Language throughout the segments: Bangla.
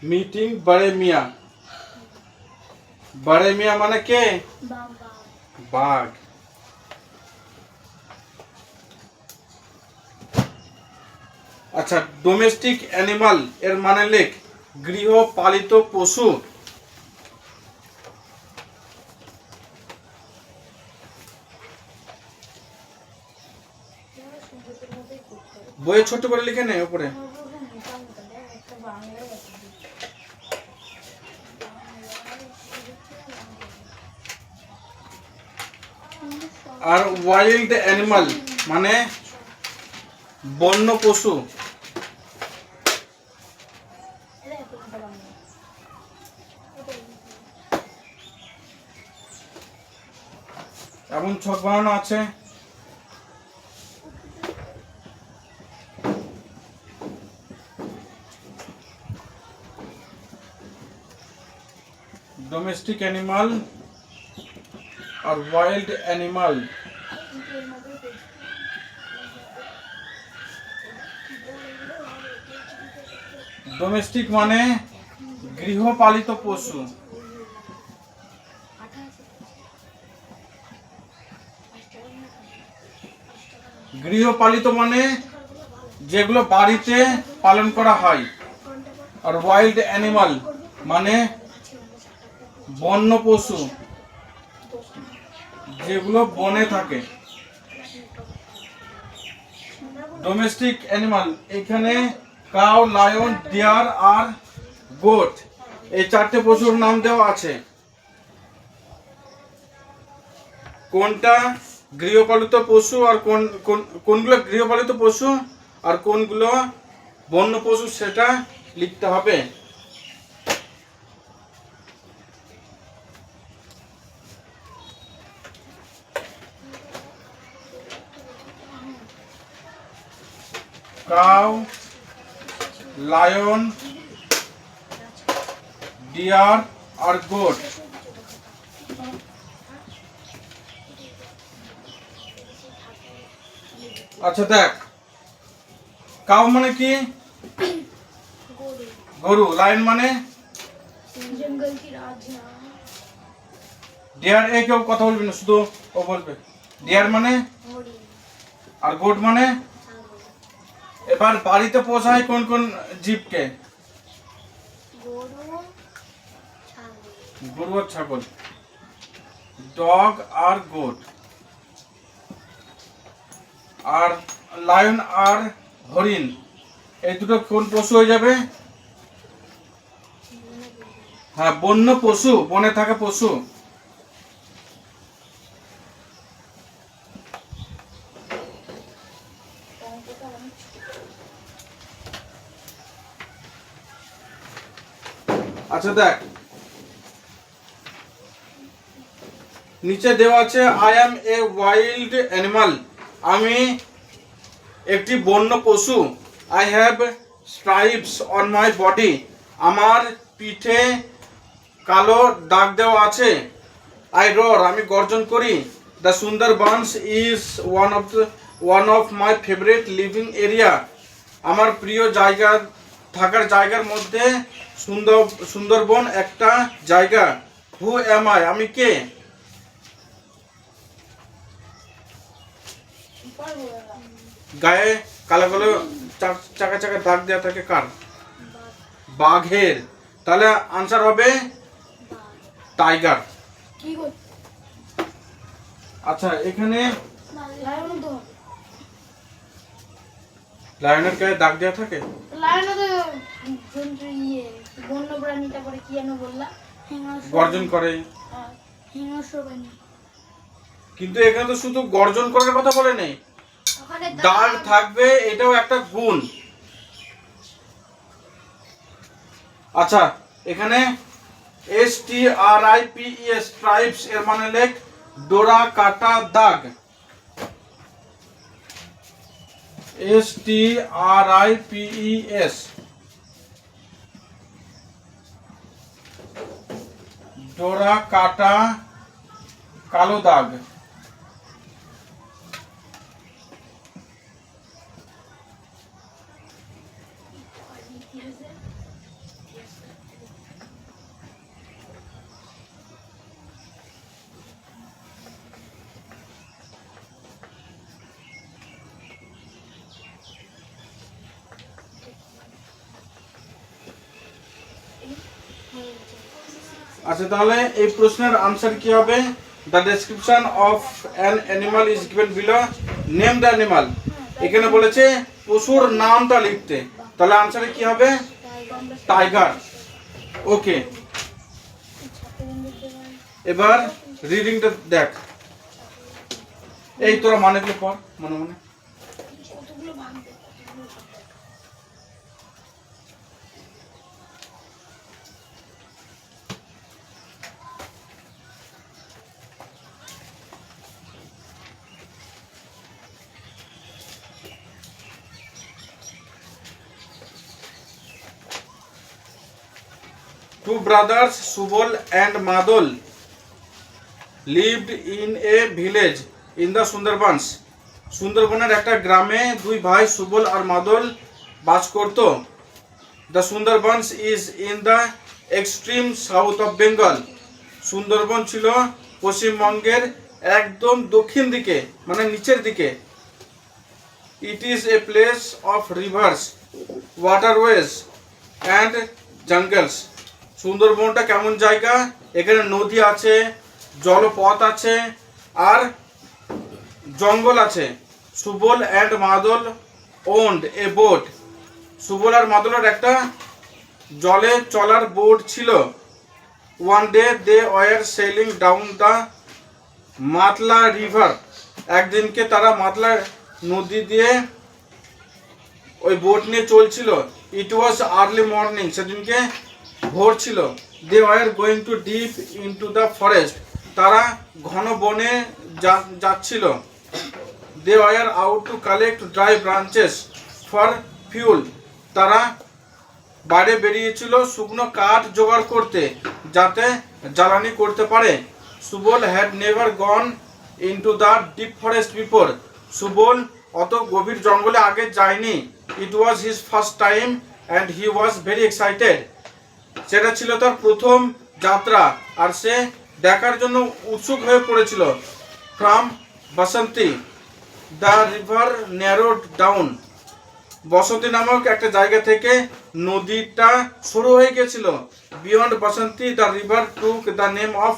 মিটিং বড়ে মিয়া। বড়ে মিয়া মানে কে? বাঘ। আচ্ছা, ডোমেস্টিক অ্যানিমাল এর মানে লেখ গৃহপালিত পশু। বইয়ে ছোট করে লিখে নে উপরে। আর ওয়াইল্ড অ্যানিমাল মানে বন্য পশু। এমন ছক বানানো আছে। ডোমেস্টিক অ্যানিমাল আর ওয়াইল্ড অ্যানিমাল। ডোমেস্টিক মানে গৃহপালিত পশু। গৃহপালিত মানে যেগুলো বাড়িতে পালন করা হয়। আর ওয়াইল্ড অ্যানিমাল মানে বন্য পশু যেগুলো বনে থাকে। ডোমেস্টিক অ্যানিমাল এখানে কাউ, লায়ন, ডিয়ার আর গোট এই চারটে পশুর নাম দেওয়া আছে। কোনটা গৃহপালিত পশু আর কোনগুলো গৃহপালিত পশু আর কোনগুলো বন্য পশু সেটা লিখতে হবে। কাউ, লায়ন, ডিয়ার আর গোট। আচ্ছা দেখ, কাউ মানে কি? গরু। লায়ন মানে জঙ্গল কি রাজা। ডিয়ার কেউ কথা বলবি না, শুধু ও বলবে। ডিয়ার মানে আর গোট মানে। এবার বাড়িতে পোষায় কোন কোন জীবকে? গরু আর ছাগল, ডগ আর গোট। আর লায়ন আর হরিণ এই দুটো কোন পশু হয়ে যাবে? হ্যাঁ, বন্য পশু, বনে থাকা পশু। আচ্ছা দেখ, নিচে দেওয়া আছে I am a wild animal. আমি একটি বন্য পশু। I have stripes on my body. আমার পিঠে কালো দাগ দেওয়া আছে। আই রোর, আমি গর্জন করি। The Sundarbans is one of my favourite living area. আমার প্রিয় জায়গা, থাকার জায়গার মধ্যে সুন্দরবন একটা জায়গা। হু অ্যাম আই, আমি কে? গায়ে কালো কালো চাকা চাকা দাগ দেওয়া থাকে কার? বাঘের। তাহলে আনসার হবে টাইগার। আচ্ছা, এখানে লায়নের গায়ে দাগ দেওয়া থাকে। গর্জন করে। কিন্তু এখানে তো শুধু গর্জন করার কথা বলে নেই, দাগ থাকবে, এটাও একটা গুণ। আচ্ছা, এখানে STRIPES স্ট্রাইপস এর মানে লেখ ডোরা কাটা দাগ। STRIPES ডোরা কাটা কালো দাগ। আচ্ছা, তাহলে এই প্রশ্নের আনসার কি হবে? The description of an animal is given below, name the animal. এখানে বলেছে পশুর নামটা লিখতে, তাহলে আনসারে কি হবে? টাইগার। ওকে, এবার রিডিংটা দেখ। এই তোরা মানেগুলো পড় মনে মনে। কতগুলো ভাঙবে? Two brothers, Subol and Madol, lived in a village in the Sundarbans. সুন্দরবনের একটা গ্রামে দুই ভাই সুবল আর মাদল বাস করত। The Sundarbans is in the extreme south of Bengal. Sundarban ছিল পশ্চিমবঙ্গের একদম দক্ষিণ দিকে, মানে নিচের দিকে। It is a place of rivers, waterways and jungles. সুন্দরবনটা কেমন জায়গা? এখানে নদী আছে, জলপথ আছে আর জঙ্গল আছে। Subal and Madal owned a boat. সুবল আর মাদলের একটা জলে চলার বোট ছিল। One day they were sailing down the Matla river. একদিনকে তারা মাতলা নদী দিয়ে ওই বোট নিয়ে চলছিল। ইট ওয়াজ আর্লি মর্নিং, সেদিনকে ভোর ছিল। They were going to deep into the forest. তারা ঘন বনে যাচ্ছিল। They were out to collect dry branches for fuel. তারা বাইরে বেরিয়েছিল শুকনো কাঠ জোগাড় করতে, যাতে জ্বালানি করতে পারে। Subal had never gone into the deep forest before. Subal অত গভীর জঙ্গলে আগে যায়নি। It was his first time and he was very excited. সেটা ছিল তার প্রথম যাত্রা আর সে দেখার জন্য উৎসুক হয়ে পড়েছিল। From Basanti the river narrowed down. Basanti নামক একটা জায়গা থেকে নদীটা শুরু হয়ে গেছিল। Beyond Basanti the river took the name of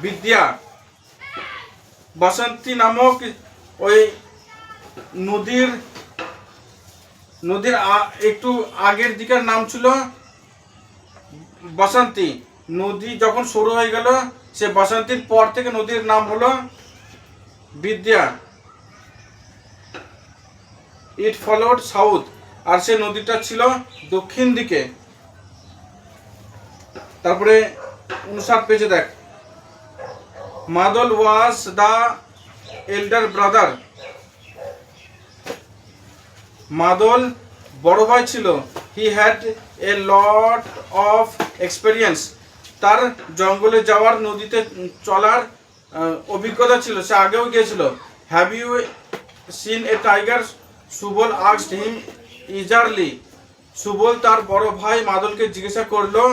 Bidya. Basanti নামক ওই নদীর একটু আগের দিকের নাম ছিল বসন্তী। নদী যখন শুরু হয়ে গেল, সে বসন্তীর পর থেকে নদীর নাম হলো বিদ্যা। ইট ফলোড সাউথ। আর সে নদীটা ছিল দক্ষিণ দিকে। তারপরে 59 পেজে দেখ। মাদল ওয়াজ দ্য এল্ডার ব্রাদার। মাদল বড় ভাই ছিল। He had a lot of experience. তার জঙ্গলে যাওয়ার, নদীতে চলার অভিজ্ঞতা ছিল, সে আগেও গিয়েছিল। Have you seen a tiger? Subal asked him eagerly. Subal তার বড় ভাই মাদলকে জিজ্ঞাসা করলো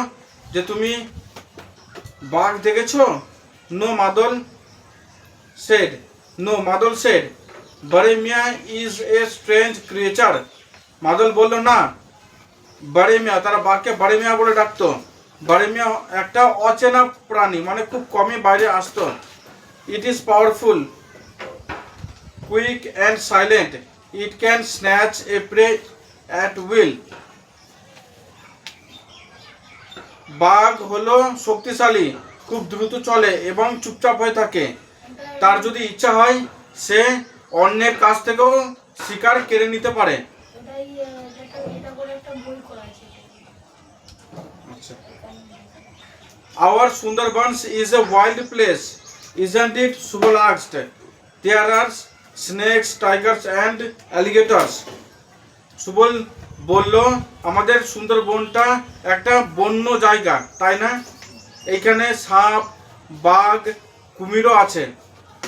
যে তুমি বাঘ দেখেছো? No Madol said Bade Miya is a strange creature. Madol বলল না, বড়ে মিয়া, তারা বাঘকে বড়ে মিয়া বলে ডাকতো। বড়ে মিয়া একটা অচেনা প্রাণী, মানে খুব কমই বাইরে আসতো। It is powerful, quick and silent. It can snatch a prey at will. বাঘ হলো শক্তিশালী, খুব দ্রুত চলে এবং চুপচাপ হয়ে থাকে। তার যদি ইচ্ছা হয় সে অন্যের কাছ থেকেও শিকার কেড়ে নিতে পারে। Our Sundarbans is a wild place, isn't it? Subal asked. There are snakes, tigers and alligators. Subal বলল, আমাদের সুন্দরবনটা একটা বন্য জায়গা, তাই না? এইখানে সাপ, বাঘ, কুমিরও আছে।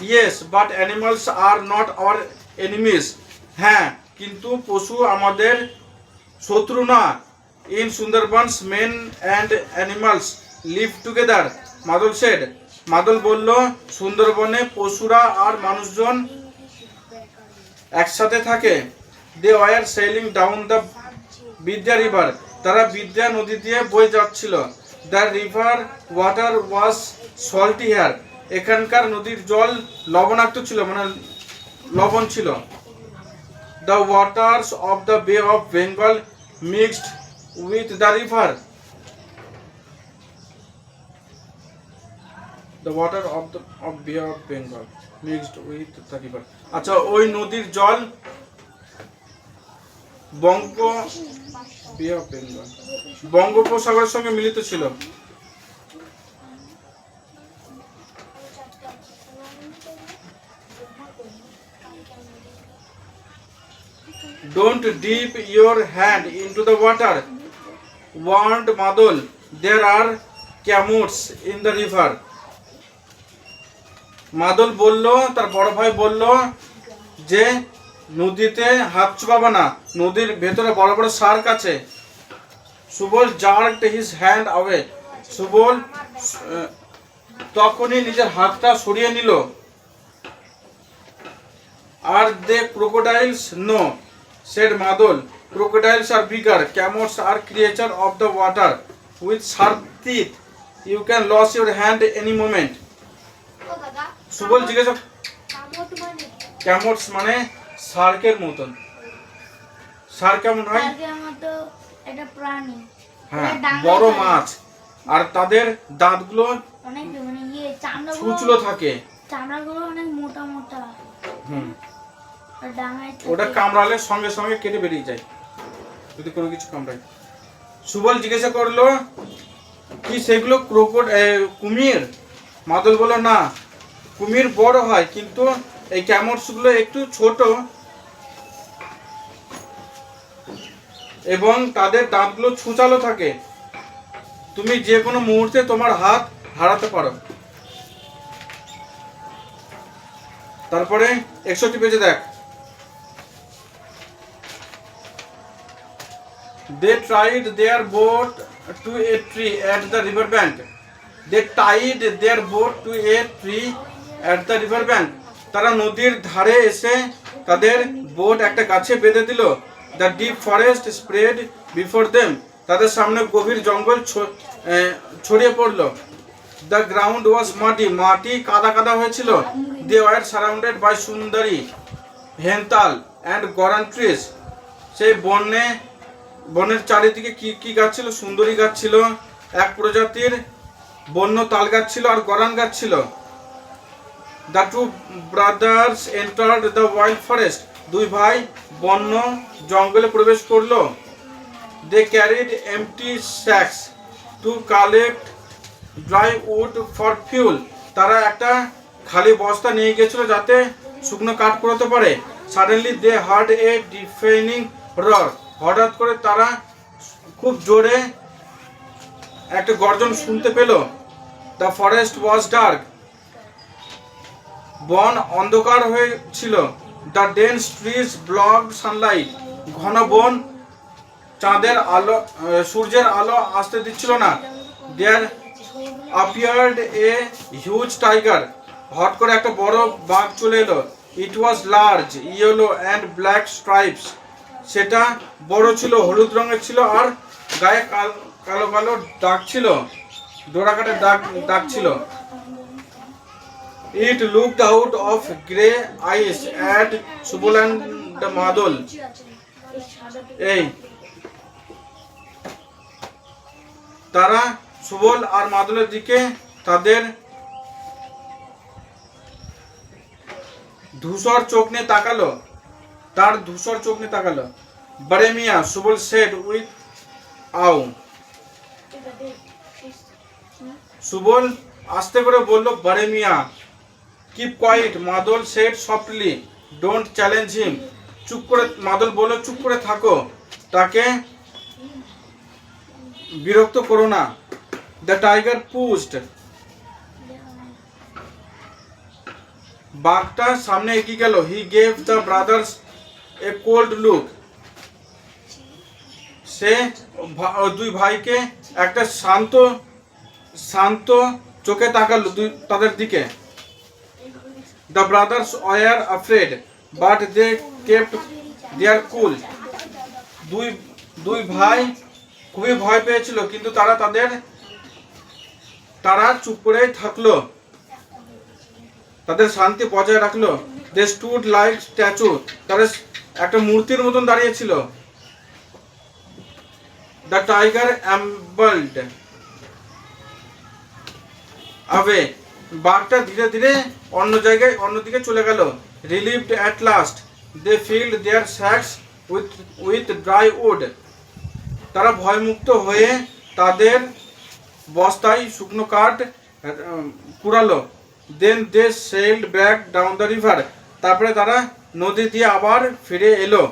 Yes, but animals are not our enemies. হ্যাঁ, কিন্তু পশু আমাদের শত্রু না। In Sundarbans men and animals live together, Madal said. Madal বলল, সুন্দরবনে পশুরা আর মানুষজন একসাথে থাকে। They were sailing down the Vidya river. তারা বিদ্যা নদী দিয়ে বয়ে যাচ্ছিল। The river water was salty here, এখানকার নদীর জল লবণাক্ত ছিল, মানে লবণ ছিল। The waters of the Bay of Bengal mixed with the river, the water of bay of Bengal mixed with the river. আচ্ছা, ওই নদীর জল বে অফ বেঙ্গল বঙ্গোপসাগরের সঙ্গে মিলিত ছিল। Don't dip your hand into the water, warned Madol. There are camots in the river. মাদল বলল, তার বড় ভাই বলল যে নদীতে হাত চুবাবা না, নদীর ভেতরে বড় বড় শার্ক আছে। Subal jerked his hand away, Subal তখনই নিজের হাতটা সরিয়ে নিল। Are there crocodiles no, said Madol. Crocodiles are bigger. Camots are creatures of the water with sharp teeth. You can lose your hand any moment. ও দাদা, সুবল জিজ্ঞাসা, কামট মানে কি? ক্যামটস মানে শার্কের মতন। শার্ক কেমন হয়? শার্কের মতো একটা প্রাণী। হ্যাঁ, ওরা ডাঙায় বড় থাকে। মাছ, আর তাদের দাঁতগুলো অনেক মানে চামড়াগুলো ছুঁচলো থাকে। চামড়াগুলো অনেক মোটা মোটা। হুম, আর ডাঙায় থাকে। ওটা কামড়ালে সঙ্গে সঙ্গে কেটে বেরিয়ে যায় যদি কোনো কিছু কামড়ায়। সুবল জিজ্ঞাসা করলো, কি সেগুলো কুমির? মাদল বলল, না, কুমির বড় হয়, কিন্তু এই ক্যামটস গুলো একটু ছোট এবং তাদের দাঁতগুলো ছুঁচালো থাকে। তুমি যে কোনো মুহূর্তে তোমার হাত হারাতে পারো। তারপরে 61 পেজে দেখ। They tied their boat to a tree at the river bank. They tied their boat to a tree at the river bank. তারা নদীর ধারে এসে তাদের বোট একটা গাছে বেঁধে দিল। The deep forest spread before them. তাদের সামনে গভীর জঙ্গল ছড়িয়ে পড়ল। The ground was muddy. মাটি কাদা কাদা হয়েছিল। They were surrounded by সুন্দরী, হেন্তাল and goran trees. সেই বনের চারিদিকে কি কি গাছ ছিল? সুন্দরী গাছ ছিল, এক প্রজাতির বন্য তাল গাছ ছিল, আর গরান গাছ ছিল। The two brothers entered the wild forest. দুই ভাই বন্য জঙ্গলে প্রবেশ করলো। They carried empty sacks to collect dry wood for fuel. তারা একটা খালি বস্তা নিয়ে গেছিল যাতে শুকনো কাঠ পোড়াতে পারে। Suddenly they heard a deafening roar. হঠাৎ করে তারা খুব জোরে একটা গর্জন শুনতে পেল। The forest was dark. বন অন্ধকার হয়েছিল। The dense trees blocked sunlight. ঘন বন চাঁদের আলো, সূর্যের আলো আসতে দিচ্ছিল না। There appeared a huge tiger. হঠাৎ করে একটা বড় বাঘ চলে এলো। It was large, yellow and black stripes. সেটা বড় ছিল, হলুদ রঙের ছিল, আর গায়ে কালো কালো দাগ ছিল, ডোরাকাটা দাগ ছিল। It looked out of grey eyes at Subal and Madol. এই তারা সুবল আর মাদলের দিকে তাদের ধূসর চোখ নিয়ে তাকালো। বড়ে মিয়া, Subal said with awe. Subal আস্তে করে বলল, বড়ে মিয়া। Keep quiet, মাদল said softly. Don't challenge him. মাদল বলল, চুপ করে থাকো, তাকে বিরক্ত করো না। The tiger pushed. বাঘটা সামনে এগিয়ে গেল। He gave the brothers a cold look. সে দুই ভাইকে একটা শান্ত চোখে তাকালো তাদের দিকে। The brothers were afraid, but they kept their cool. দুই ভাই খুবই ভয় পেয়েছিল, কিন্তু তারা তাদের তারা চুপ করেই থাকলো, তাদের শান্তি বজায় রাখলো। দে স্টুড লাইক স্ট্যাচু, তারা একটা মূর্তির মতন দাঁড়িয়েছিল। দ্য টাইগার অ্যাম্বলড আবে, বাঘটা ধীরে ধীরে অন্যদিকে চলে গেল। Relieved at last they filled their sacks with dry wood, তারা ভয়মুক্ত হয়ে তাদের বস্তায় শুকনো কাঠ কুড়ালো। Then they sailed back down the river, তারপরে তারা নদী দিয়ে আবার ফিরে এলো।